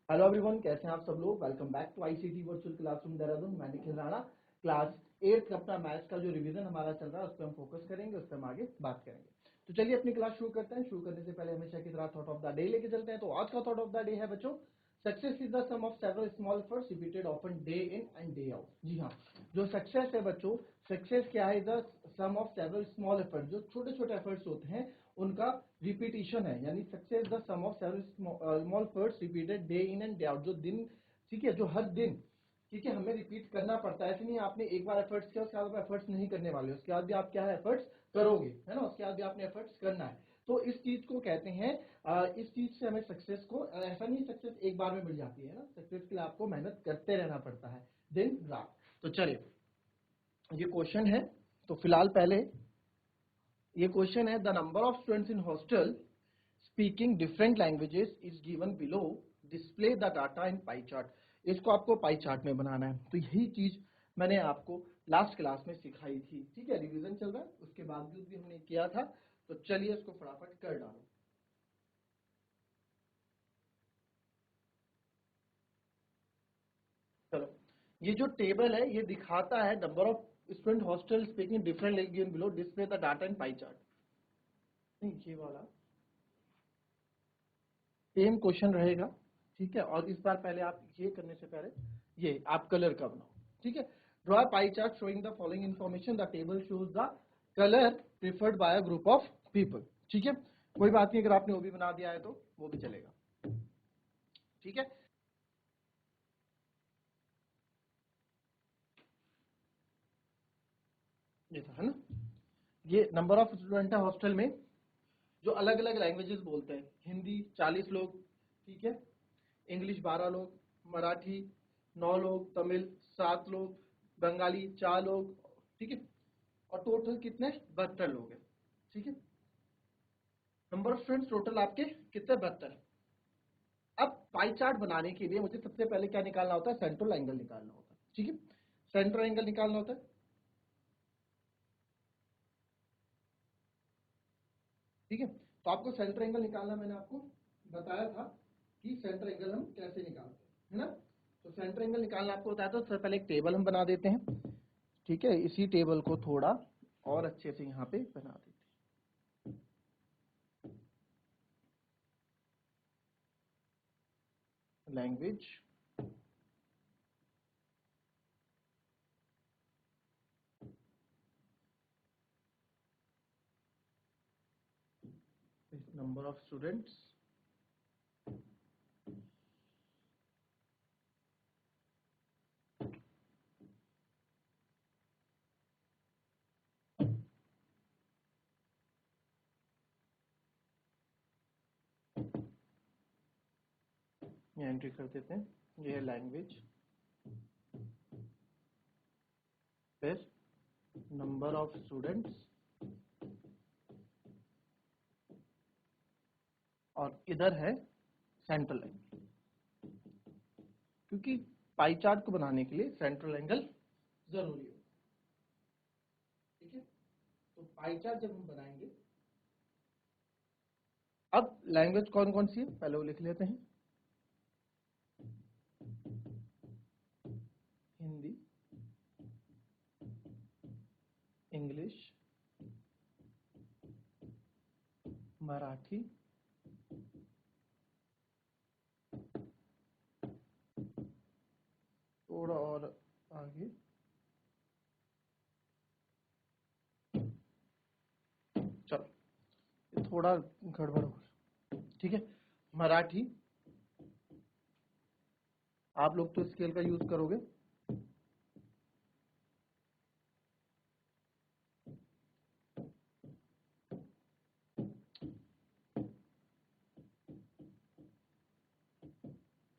Hello everyone, कैसे हैं आप सब लोग। Welcome back to ICT virtual classroom Dehradun. मैं निखिल राणा। क्लास 8 का अपना मैथ्स का जो रिवीजन हमारा चल रहा है उस पर हम फोकस करेंगे, उस पर हम आगे बात करेंगे। तो चलिए अपनी क्लास शुरू करते हैं। शुरू करने से पहले हमेशा की तरह थॉट ऑफ द डे लेके चलते हैं। तो आज का थॉट ऑफ द डे है बच्चों, success is the sum of several small efforts repeated often day in and day out. जी हाँ, जो सक्सेस है बच्चों, सक्सेस क्या है, the sum of several small efforts, जो छोटे छोटे एफर्ट्स होते हैं उनका रिपीटिशन है। यानी success the sum of several small efforts repeated day in and day out. जो दिन, ठीक है, जो हर दिन, ठीक है, हमें रिपीट करना पड़ता है। ऐसे नहीं आपने एक बार एफर्ट्स किया उसके बाद आप एफर्ट्स नहीं करने वाले, उसके बाद भी आप क्या है एफर्ट्स करोगे, है ना, उसके बाद भी आपने एफर्ट्स करना है। तो इस चीज को कहते हैं, इस चीज से हमें सक्सेस को, ऐसा नहीं सक्सेस एक बार में मिल जाती है ना, सक्सेस के लिए आपको मेहनत करते रहना पड़ता है दिन रात। तो चलिए ये क्वेश्चन है। तो फिलहाल पहले ये क्वेश्चन है, the number of students in hostel speaking different languages is given below, display the data in pie chart. इसको आपको पाई चार्ट में बनाना है। तो यही चीज मैंने आपको लास्ट क्लास में सिखाई थी, ठीक है, रिवीजन चल रहा है, उसके बावजूद भी हमने किया था। तो चलिए इसको फटाफट कर डालो। चलो, ये जो टेबल है ये दिखाता है number of student hostel speaking different language below, display the data in pie chart. नहीं, ये वाला सेम क्वेश्चन रहेगा, ठीक है। और इस बार पहले आप ये करने से पहले ये आप कलर का बनाओ, ठीक है। Draw pie chart showing the following information, the table shows the colour preferred by a group of people, ठीक है। कोई बात नहीं, अगर आपने वो भी बना दिया है तो वो भी चलेगा, ठीक है। ये था, है ना, ये नंबर ऑफ स्टूडेंट है हॉस्टल में जो अलग अलग लैंग्वेजेस बोलते हैं। हिंदी 40 लोग, ठीक है, इंग्लिश 12 लोग, मराठी 9 लोग, तमिल 7 लोग, बंगाली 4 लोग, ठीक है। और टोटल कितने, 72 लोग हैं, ठीक है। नंबर ऑफ स्टूडेंट्स टोटल आपके कितने, 72। अब पाई चार्ट बनाने के लिए मुझे सबसे पहले क्या निकालना होता है, सेंट्रल एंगल निकालना होता है, ठीक है। सेंट्रल एंगल निकालना होता है, ठीक है। तो आपको सेंट्रल एंगल निकालना मैंने आपको बताया था कि सेंट्रल एंगल हम कैसे निकालते हैं, है ना। तो सेंट्रल एंगल निकालना आपको बताया था। सबसे पहले एक टेबल हम बना देते हैं, ठीक है। इसी टेबल को थोड़ा और अच्छे से यहाँ पे बना देते हैं। लैंग्वेज, नंबर ऑफ स्टूडेंट्स, ये एंट्री कर देते हैं। ये है लैंग्वेज, फिर नंबर ऑफ स्टूडेंट्स, और इधर है सेंट्रल एंगल। क्योंकि पाई चार्ट को बनाने के लिए सेंट्रल एंगल जरूरी है, ठीक है। तो पाई चार्ट जब हम बनाएंगे, अब लैंग्वेज कौन कौन सी है पहले वो लिख लेते हैं। हिंदी, इंग्लिश, मराठी, थोड़ा और आगे, चलो ये थोड़ा गड़बड़ हो रहा, ठीक है। मराठी, आप लोग तो स्केल का यूज करोगे,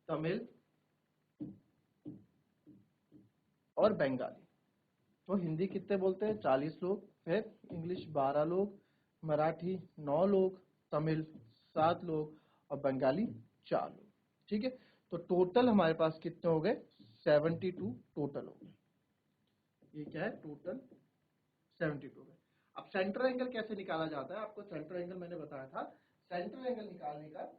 तमिल और बंगाली। तो हिंदी कितने बोलते हैं, 40 लोग, फिर इंग्लिश 12 लोग, मराठी 9 लोग, तमिल 7 लोग और बंगाली 4 लोग, ठीक है। तो टोटल हमारे पास कितने हो गए, 72 टोटल हो गए। ये क्या है, टोटल 72 है। अब सेंट्रल एंगल कैसे निकाला जाता है, आपको सेंट्रल एंगल मैंने बताया था। सेंट्रल एंगल निकालने का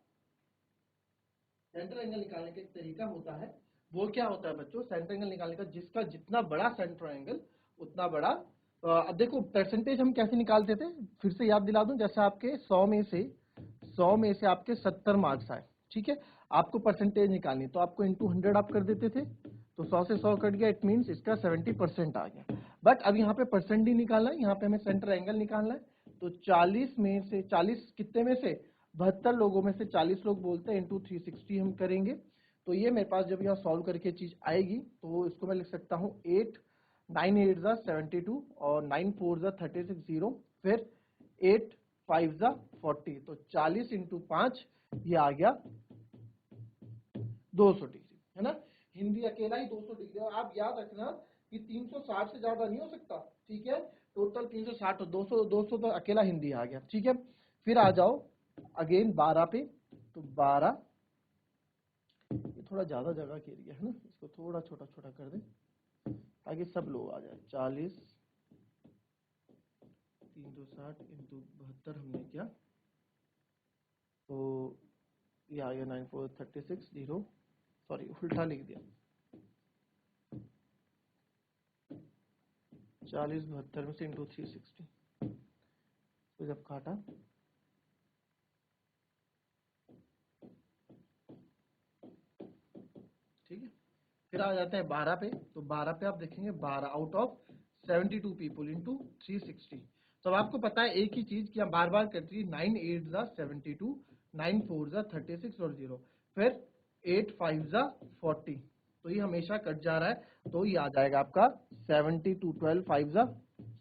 सेंटर एंगल निकालने का एक तरीका होता है, वो क्या होता है बच्चों, सेंटर एंगल निकालने का जिसका जितना बड़ा सेंटर एंगल उतना बड़ा। अब देखो परसेंटेज हम कैसे निकालते थे, फिर से याद दिला दूं, जैसे आपके 100 में से आपके 70 मार्क्स आए, ठीक है, आपको परसेंटेज निकालनी तो आपको इंटू 100 आप कर देते थे, तो 100 से 100 कट गया, इट मीन्स इसका 70% आ गया। बट अब यहाँ पे परसेंट ही निकालना है, यहाँ पे हमें सेंटर एंगल निकालना है, तो 40 में से 40 कितने में से 72 लोगों में से 40 लोग बोलते हैं इंटू 360 हम करेंगे। तो ये मेरे पास जब यहाँ सॉल्व करके चीज आएगी तो इसको मैं लिख सकता हूँ 8 9 8 जा 72 और 9 4 जा 36 0, फिर 8 5 जा 40, तो 40 इंटू 5 ये आ गया 200 डिग्री, है ना। हिंदी अकेला ही 200 डिग्री, और आप याद रखना कि 360 से ज्यादा नहीं हो सकता, ठीक है, टोटल 360, 200 200 तो अकेला हिंदी आ गया, ठीक है। फिर आ जाओ अगेन 12 पे, तो 12, ये थोड़ा ज्यादा जगह के लिए है ना, इसको थोड़ा छोटा छोटा कर दें ताकि सब लोग आ जाए। 40 360 इंटू 72 हमने किया, तो ये आ गया 9 4 36 0, सॉरी उल्टा लिख दिया, 40 72 में से इंटू 360, तो जब काटा ठीक है। फिर आ जाते हैं 12 पे, तो 12 पे आप देखेंगे 12 आउट ऑफ 72 पीपल इंटू 360, तो अब आपको पता है एक ही चीज कि हम बार बार करते हैं, 9 8 जा 72, 9 4 जा 36 और 0, फिर 8 5 जा 40, तो ये हमेशा कट जा रहा है, तो ये आ जाएगा आपका 72 12 5 जा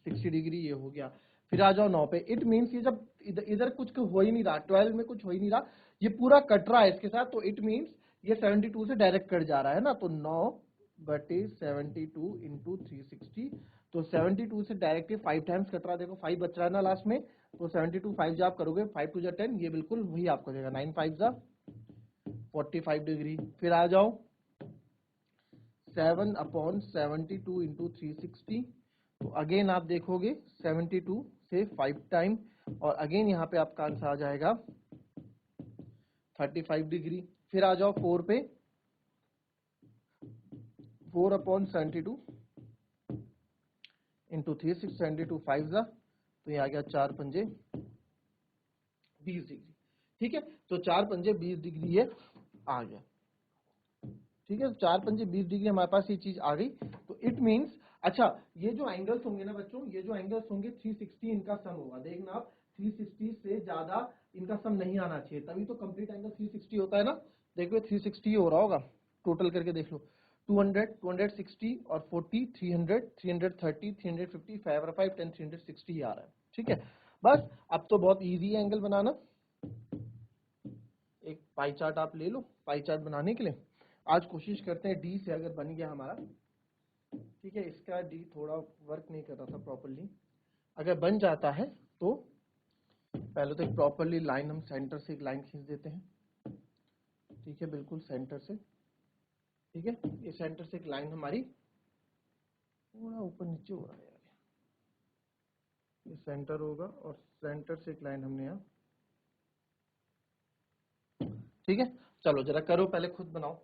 60 डिग्री, ये हो गया। फिर आ जाओ 9 पे, इट मीन्स ये जब इधर कुछ हो ही नहीं रहा, 12 में कुछ हो ही नहीं रहा, ये पूरा कट रहा है इसके साथ, तो इट मीन्स ये 72 से डायरेक्ट कट जा रहा है ना, तो 9 बटे 72 इंटू 360, तो 72 से डायरेक्टली 5 टाइम्स कट रहा है, देखो 5 बच रहा है ना लास्ट में, तो 72 5 जो आप करोगे 5 2 जा 10, ये बिल्कुल वही आपको देगा 9 5 जा 45 डिग्री। फिर आ जाओ 7 अपॉन 72 इंटू 360, तो अगेन आप देखोगे 72 से 5 टाइम, और अगेन यहाँ पे आपका आंसर आ जाएगा 35 डिग्री। फिर आ जाओ 4 पे, 4 अपॉन 72 इंटू 360, 72 5 जा, तो ये आ गया 4 पंजे 20 डिग्री, ठीक है, तो 4 पंजे 20 डिग्री ये आ गया, ठीक है, 4 पंजे 20 डिग्री हमारे पास ये चीज आ गई, तो इट मीन्स, अच्छा ये जो एंगल्स होंगे ना बच्चों, ये जो एंगल्स होंगे 360 इनका सम होगा, देखना आप 360 से ज्यादा इनका सम नहीं आना चाहिए, तभी तो कंप्लीट एंगल 360 होता है ना, देखो 360 हो रहा होगा, टोटल करके देख लो, 200 260 और 40 300 330 350 5 और 5 10 360 आ रहा है, ठीक है। बस अब तो बहुत इजी है एंगल बनाना, एक पाई चार्ट आप ले लो, पाई चार्ट बनाने के लिए आज कोशिश करते हैं डी से अगर बन गया हमारा, ठीक है, इसका डी थोड़ा वर्क नहीं कर रहा था प्रॉपरली, अगर बन जाता है तो पहले तो एक प्रॉपरली लाइन हम सेंटर से एक लाइन खींच देते हैं, ठीक है, बिल्कुल सेंटर से, ठीक है, ये सेंटर से एक लाइन हमारी थोड़ा ऊपर नीचे हो रहा है यार, ये सेंटर होगा और सेंटर से एक लाइन हमने यहाँ, ठीक है, चलो जरा करो पहले खुद बनाओ,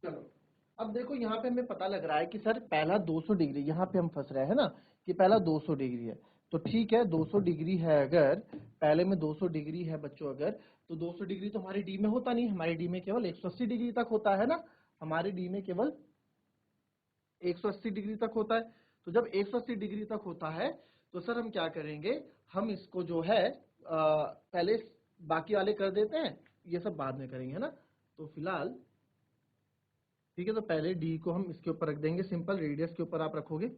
चलो अब देखो यहाँ पे हमें पता लग रहा है कि सर पहला 200 डिग्री, यहाँ पे हम फंस रहे हैं ना कि पहला 200 डिग्री है, तो ठीक है 200 डिग्री है, अगर पहले में 200 डिग्री है बच्चों, अगर तो 200 डिग्री तो हमारे डी में होता नहीं, हमारे डी में केवल 180 डिग्री तक होता है ना, हमारे डी में केवल 180 डिग्री तक होता है, तो जब 180 डिग्री तक होता है तो सर हम क्या करेंगे, हम इसको जो है पहले बाकी वाले कर देते हैं, ये सब बाद में करेंगे, है ना, तो फिलहाल ठीक है, तो पहले डी को हम इसके ऊपर रख देंगे, सिंपल रेडियस के ऊपर आप रखोगे,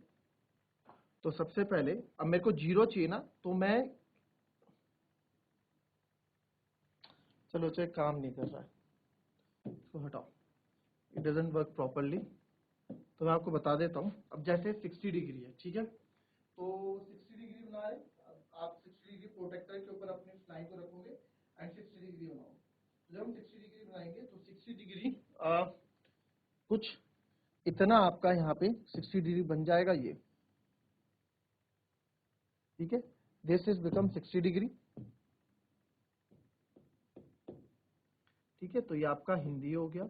तो सबसे पहले अब मेरे को 0 चाहिए ना, तो मैं, चलो चाहे काम नहीं कर रहा है, इसको हटाओ, इट डजंट वर्क प्रॉपरली, तो मैं आपको बता देता हूँ, अब जैसे 60 डिग्री है, ठीक है, तो 60 डिग्री बना रहे, अब आप 60 डिग्री प्रोटेक्टर के ऊपर अपने लाइन को रखोगे एंड 60 डिग्री बनाओ, तो जब हम 60 डिग्री बनाएंगे तो 60 डिग्री कुछ इतना आपका यहाँ पे 60 डिग्री बन जाएगा ये, ठीक है, दिस इज बिकम 60 डिग्री, ठीक है, तो ये आपका हिंदी हो गया।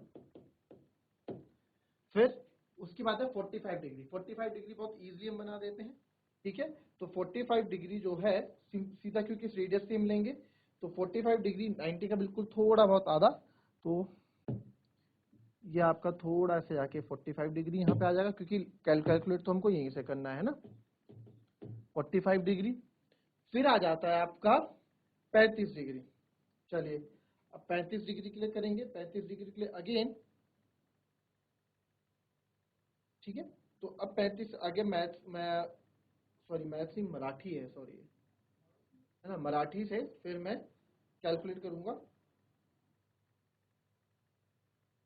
फिर उसकी बात है 45 डिग्री। 45 डिग्री बहुत इजीली हम बना देते हैं, ठीक है। तो 45 डिग्री जो है सीधा, क्योंकि इस रेडियस से हम लेंगे, तो 45 डिग्री 90 का बिल्कुल थोड़ा बहुत आधा, तो ये आपका थोड़ा से जाके 45 डिग्री यहाँ पे आ जाएगा, क्योंकि कैलकुलेट तो हमको यहीं से करना है ना। 45 डिग्री। फिर आ जाता है आपका 35 डिग्री। चलिए अब 35 डिग्री के लिए करेंगे, 35 डिग्री के लिए अगेन, ठीक है। तो अब 35 आगे मैथ्स ही मराठी है, सॉरी, है ना, मराठी से फिर मैं कैलकुलेट करूंगा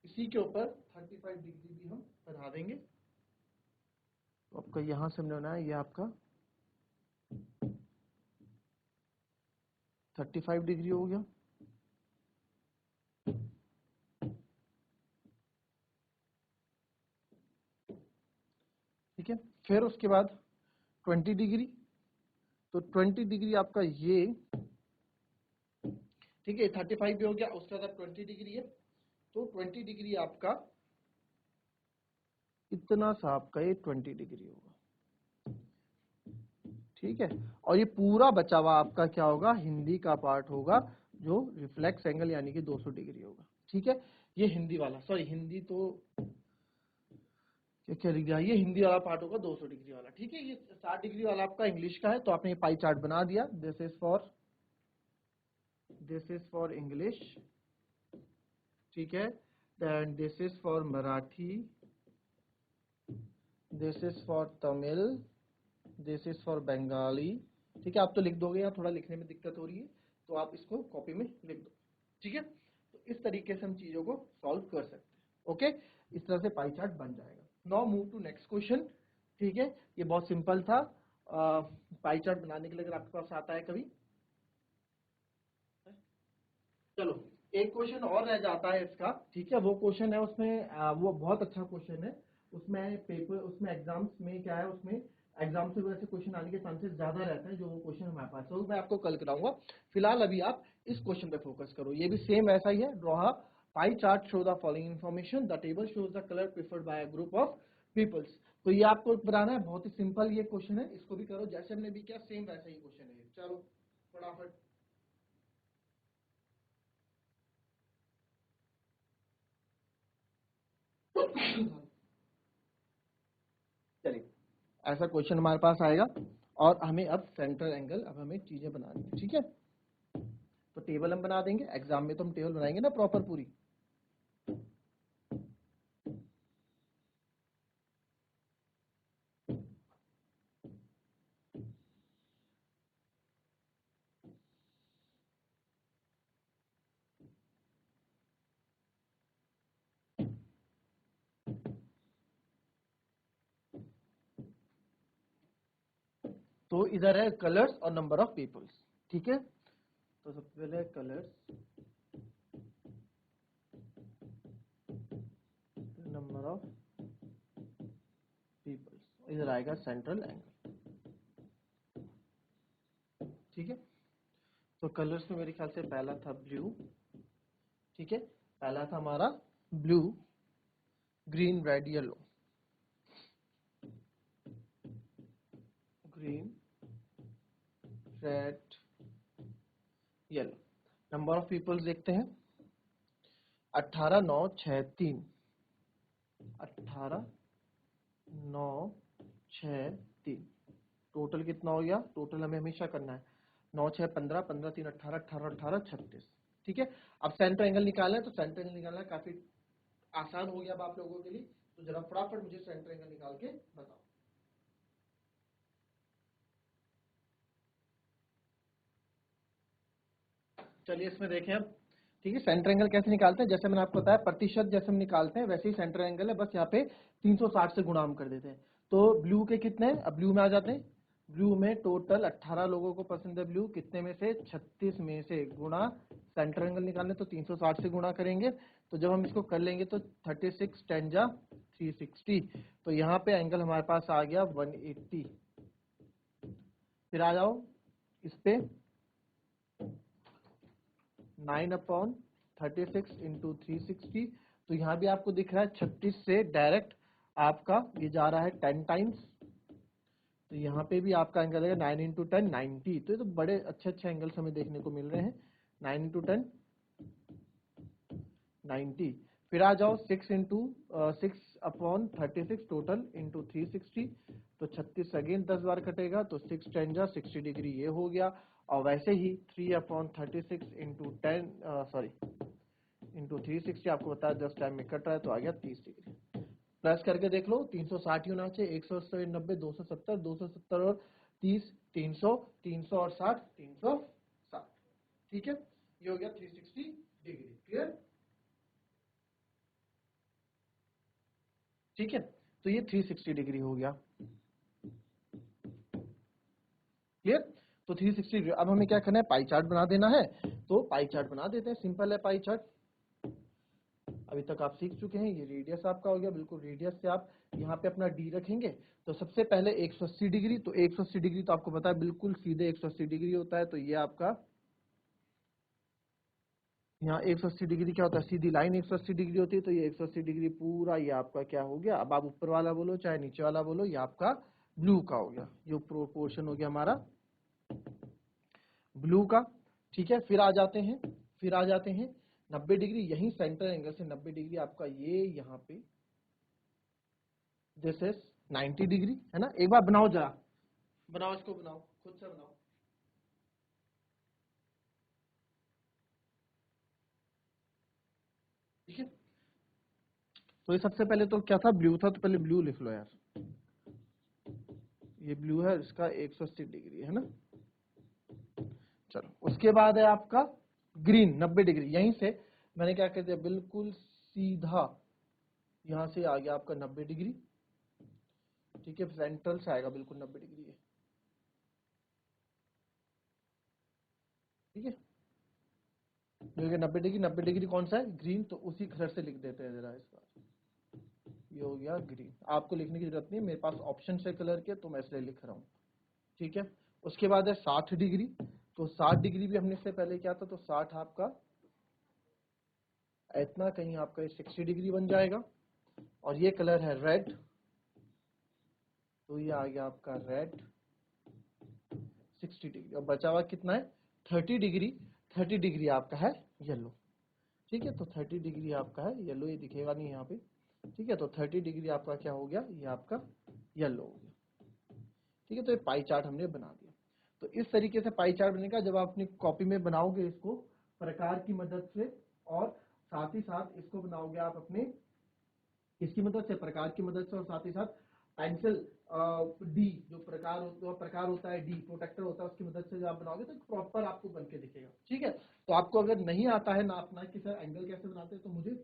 इसी के ऊपर 35 डिग्री भी हम बढ़ा देंगे। तो आपका यहां से हमने बनाया, ये आपका 35 डिग्री हो गया। ठीक है, फिर उसके बाद 20 डिग्री, तो 20 डिग्री आपका ये, ठीक है, 35 भी हो गया, उसके बाद 20 डिग्री है, तो 20 डिग्री आपका इतना सा आपका ये 20 डिग्री होगा, ठीक है। और ये पूरा बचा हुआ आपका क्या होगा, हिंदी का पार्ट होगा, जो रिफ्लेक्स एंगल यानी कि 200 डिग्री होगा, ठीक है। ये हिंदी वाला, सॉरी हिंदी तो क्या क्या लिख दिया, ये हिंदी वाला पार्ट होगा 200 डिग्री वाला, ठीक है। ये 60 डिग्री वाला आपका इंग्लिश का है, तो आपने पाई चार्ट बना दिया, दिस इज फॉर इंग्लिश, ठीक है। Then this is for Marathi, this is for Tamil, this is for Bengali, ठीक है। आप तो लिख दोगे, या थोड़ा लिखने में दिक्कत हो रही है तो आप इसको कॉपी में लिख दो, ठीक है। तो इस तरीके से हम चीजों को सॉल्व कर सकते हैं, ओके। इस तरह से पाई चार्ट बन जाएगा। Now move to next question, ठीक है। ये बहुत सिंपल था, पाई चार्ट बनाने के लिए, अगर आपके पास आता है कभी। चलो एक क्वेश्चन और रह जाता है इसका, ठीक है। वो क्वेश्चन है उसमें वो बहुत अच्छा क्वेश्चन है, उसमें एग्जाम्स में क्या है, उसमें एग्जाम से वैसे क्वेश्चन आने के चांसेस ज्यादा रहते हैं, जो वो क्वेश्चन हमारे पास है, मैं आपको कल कराऊंगा। फिलहाल अभी आप इस क्वेश्चन पे फोकस करो, ये भी सेम ऐसा ही है। Draw a pie chart, show the following information, the table shows the colour preferred by a group of peoples. तो ये आपको बनाना है, बहुत ही सिंपल ये क्वेश्चन है, इसको भी करो जैसे हमने भी किया, सेम वैसा ही क्वेश्चन है। चलो फटाफट। चलिए ऐसा क्वेश्चन हमारे पास आएगा, और हमें अब सेंटर एंगल, अब हमें चीजें बनानी है, ठीक है। तो टेबल हम बना देंगे, एग्जाम में तो हम टेबल बनाएंगे ना प्रॉपर पूरी। तो इधर है कलर्स और नंबर ऑफ पीपल्स, ठीक है। तो सबसे पहले कलर्स, नंबर ऑफ पीपल्स, इधर आएगा सेंट्रल एंगल, ठीक है। तो कलर्स में मेरे ख्याल से पहला था ब्लू, ठीक है। पहला था हमारा blue, green, red, yellow, green, red, yellow. Number of peoples देखते हैं, 18, 9, 6, 3, 18, 9, 6, 3, टोटल कितना हो गया, टोटल हमें हमेशा करना है, 9, 6, 15, 15, 3, 18, 18, 18, 36, ठीक है। अब सेंटर एंगल निकालना है, तो सेंटर एंगल निकालना काफी आसान हो गया अब आप लोगों के लिए, तो जरा फटाफट मुझे सेंटर एंगल निकाल के बताओ। चलिए इसमें देखें अब, ठीक है। सेंटर एंगल कैसे निकालते हैं, जैसे मैंने आपको बताया प्रतिशत जैसे हम निकालते हैं, वैसे ही सेंटर एंगल है, बस यहाँ पे 360 से गुणा हम कर देते हैं। तो ब्लू के कितने हैं, अब ब्लू में आ जाते हैं। ब्लू में टोटल 18 लोगों को पसंद है ब्लू, कितने में से, 36 में से, गुणा सेंटर एंगल निकालने तो 360 से गुणा करेंगे, तो जब हम इसको कर लेंगे तो 36 10 जा 360, तो यहाँ पे एंगल हमारे पास आ गया 180। फिर आ जाओ इस पे 9/3 36 इंटू 360, तो यहाँ भी आपको दिख रहा है 36 से डायरेक्ट आपका ये जा रहा है 10 टाइम्स, तो यहाँ पे भी आपका एंगल है 9 इंटू 10 90। तो ये तो बड़े अच्छे अच्छे एंगल्स हमें देखने को मिल रहे हैं। 9 इंटू 10 90। फिर आ जाओ 6 इंटू 6/36 टोटल इंटू 360, तो 36 अगेन 10 बार कटेगा, तो 6 10 जा 60 डिग्री ये हो गया। और वैसे ही 3/36 इंटू 10 सॉरी इंटू 360 आपको बताया 10 टाइम में कट रहा है, तो आ गया 30 डिग्री। प्लस करके देख लो, 360 ही होना चाहिए, 180 90 270 270 और 30 300 300 और 60 360। ठीक है, ये हो गया 360 डिग्री। क्लियर? ठीक है, तो ये 360 डिग्री हो गया। क्लियर? तो 360 डिग्री। अब हमें क्या करना है, पाई चार्ट बना देना है, तो पाई चार्ट बना देते हैं। सिंपल है पाई चार्ट, अभी तक आप सीख चुके हैं। ये रेडियस आपका हो गया, बिल्कुल रेडियस से आप यहाँ पे अपना डी रखेंगे। तो सबसे पहले 180 डिग्री, तो 180 डिग्री तो आपको पता है बिल्कुल सीधे 180 डिग्री होता है, तो ये आपका यहाँ 180 डिग्री क्या होता है, सीधी लाइन 180 डिग्री होती है, तो ये 180 डिग्री पूरा ये आपका क्या हो गया। अब आप ऊपर वाला बोलो चाहे नीचे वाला बोलो, ये आपका ब्लू का हो गया, ये प्रोपोर्शन हो गया हमारा ब्लू का। ठीक है, फिर आ जाते हैं 90 डिग्री, यही सेंटर एंगल से 90 डिग्री आपका ये यहाँ पे दिस इज 90 डिग्री, है ना। एक बार बनाओ जरा, बनाओ इसको, बनाओ खुद से बनाओ। ठीक है, तो ये सबसे पहले तो क्या था, ब्लू था, तो पहले ब्लू लिख लो यार। ये ब्लू है, इसका 180 डिग्री है ना। चलो, उसके बाद है आपका ग्रीन 90 डिग्री। यहीं से मैंने क्या कर दिया, बिल्कुल सीधा यहां से आ गया आपका 90 डिग्री। ठीक है, सेंट्रल से आएगा बिल्कुल 90 डिग्री है। ठीक है, 90 डिग्री, 90 डिग्री कौन सा है, ग्रीन, तो उसी कलर से लिख देते हैं जरा इस बार। ये हो गया ग्रीन, आपको लिखने की जरूरत नहीं, मेरे पास ऑप्शन है कलर के, तो मैं इसलिए लिख रहा हूँ। ठीक है, उसके बाद है 60 डिग्री, तो 60 डिग्री भी हमने इससे पहले क्या था, तो 60 आपका इतना, कहीं आपका 60 डिग्री बन जाएगा। और ये कलर है रेड, तो ये आ गया आपका रेड 60 डिग्री। और बचा हुआ कितना है 30 डिग्री। 30 डिग्री आपका है येलो। ठीक है, तो 30 डिग्री आपका है येलो, ये दिखेगा नहीं यहाँ पे। ठीक है, तो 30 डिग्री आपका क्या हो गया, ये आपका येलो हो गया। ठीक है, तो ये पाई चार्ट हमने बना दिया। तो इस तरीके से पाई चार्ट बनेगा जब आप अपनी कॉपी में बनाओगे इसको प्रकार की मदद से, और साथ ही साथ इसको बनाओगे आप अपने इसकी मदद से, प्रकार की मदद से, और साथ ही साथ पेंसिल डी जो प्रकार होता है, डी प्रोटेक्टर होता है, उसकी मदद से जब आप बनाओगे तो प्रॉपर आपको बन के दिखेगा। ठीक है, तो आपको अगर नहीं आता है नापना कि सर एंगल कैसे बनाते हैं, तो मुझे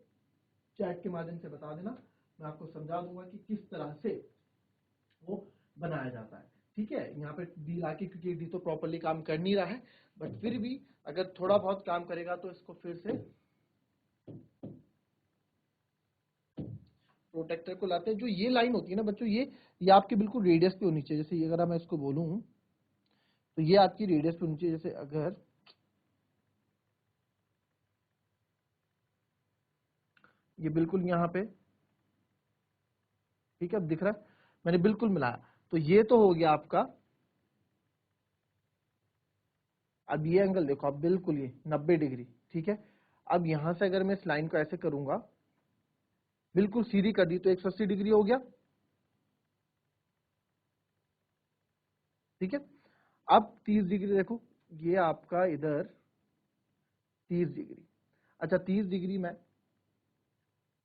चैट के माध्यम से बता देना, मैं आपको समझा दूंगा कि किस तरह से वो बनाया जाता है। ठीक है, यहाँ पे डी लाके, क्योंकि डी तो प्रॉपरली काम कर नहीं रहा है, बट फिर भी अगर थोड़ा बहुत काम करेगा तो इसको फिर से प्रोटेक्टर को लाते हैं। जो ये लाइन होती है ना बच्चों, ये आपके बिल्कुल रेडियस पे होनी चाहिए। जैसे ये अगर मैं इसको बोलूं, तो ये आपकी रेडियस पे होनी चाहिए। जैसे अगर ये बिल्कुल यहाँ पे, ठीक है, अब दिख रहा है, मैंने बिल्कुल मिलाया, तो ये तो हो गया आपका। अब ये एंगल देखो, अब बिल्कुल ये 90 डिग्री। ठीक है, अब यहां से अगर मैं इस लाइन को ऐसे करूंगा, बिल्कुल सीधी कर दी, तो 180 डिग्री हो गया। ठीक है, अब 30 डिग्री देखो, ये आपका इधर 30 डिग्री। अच्छा, 30 डिग्री में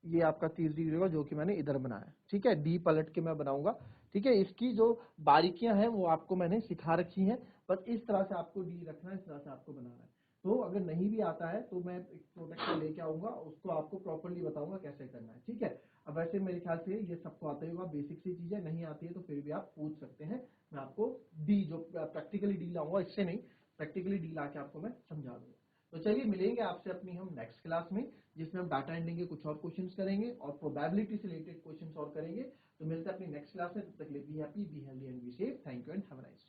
ये आपका 30 डिग्री होगा जो कि मैंने इधर बनाया। ठीक है, डी पलट के मैं बनाऊंगा। ठीक है, इसकी जो बारीकियां हैं वो आपको मैंने सिखा रखी हैं, बस इस तरह से आपको डी रखना है, इस तरह से आपको बनाना है। तो अगर नहीं भी आता है तो मैं एक प्रोटेक्टर लेके आऊंगा, उसको आपको प्रॉपरली बताऊंगा कैसे करना है। ठीक है, अब वैसे मेरे ख्याल से ये सबको आता ही होगा, बेसिक सी चीजें, नहीं आती है तो फिर भी आप पूछ सकते हैं। मैं आपको डी जो प्रैक्टिकली डी लाऊंगा, इससे नहीं, प्रैक्टिकली डी ला के आपको मैं समझा दूंगा। तो चलिए मिलेंगे आपसे अपनी हम नेक्स्ट क्लास में, जिसमें हम डाटा एंट्री के कुछ और क्वेश्चंस करेंगे और प्रोबेबिलिटी से रिलेटेड क्वेश्चंस और करेंगे। तो मिलते हैं अपनी नेक्स्ट क्लास में, तब तक के लिए be happy, be healthy and be safe. Thank you and have a nice day.